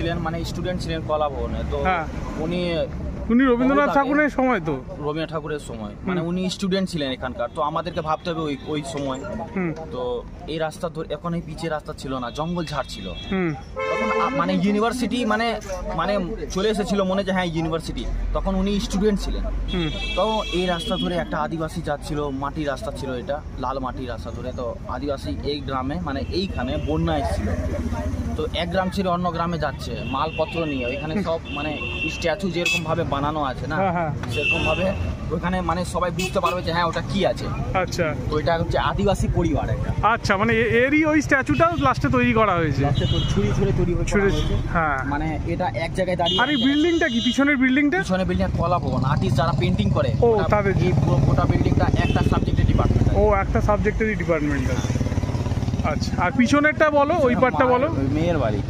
ছিলেন, মানে স্টুডেন্ট ছিলেন কলা ভবনে। তো উনি রবীন্দ্রনাথ ঠাকুরের সময়, তো রবীন্দ্রনাথ ঠাকুরের সময়, মানে উনি স্টুডেন্ট ছিলেন এখানকার। তো আমাদেরকে ভাবতে হবে ওই সময়। তো এই রাস্তা ধরে, এখন এই পিচের রাস্তা ছিল না, জঙ্গল ঝাড় ছিল। তখন মানে ইউনিভার্সিটি মানে মানে চলে এসেছিল মনে, যে হ্যাঁ ইউনিভার্সিটি। তখন উনি স্টুডেন্ট ছিলেন। তো এই রাস্তা ধরে একটা আদিবাসী যাচ্ছিল, মাটির রাস্তা ছিল এটা, লাল মাটির রাস্তা ধরে। তো আদিবাসী এই গ্রামে, মানে এইখানে বন্যা এসেছিল। তো এক গ্রাম ছেড়ে অন্য গ্রামে যাচ্ছে মালপত্র নিয়ে। ওইখানে সব মানে স্ট্যাচু যেরকম ভাবে বানানো আছে না, সেরকম ভাবে ওইখানে মানে সবাই বুঝতে পারবে যে হ্যাঁ ওটা কি আছে। আচ্ছা, তো এটা হচ্ছে আদিবাসী পরিবার একটা। আচ্ছা, মানে এরই ওই স্ট্যাচুটা লাস্টে তৈরি করা হয়েছে, ছুরি ছুঁড়ে তৈরি হয়েছে। হ্যাঁ, মানে এটা এক জায়গায় দাঁড়িয়ে। আর এই বিল্ডিংটা কি, পিছনের বিল্ডিংটা? পিছনের বিল্ডিং কলা ভবন, আর্টিস্ট যারা পেন্টিং করে, ও তাদের এই পুরো গোটা বিল্ডিংটা একটা সাবজেক্টের ডিপার্টমেন্ট। ও একটা সাবজেক্টেরই ডিপার্টমেন্ট আছে। আচ্ছা, আর পিছনেরটা বলো, ওই পার্টটা বলো। মেয়ের বাড়ি।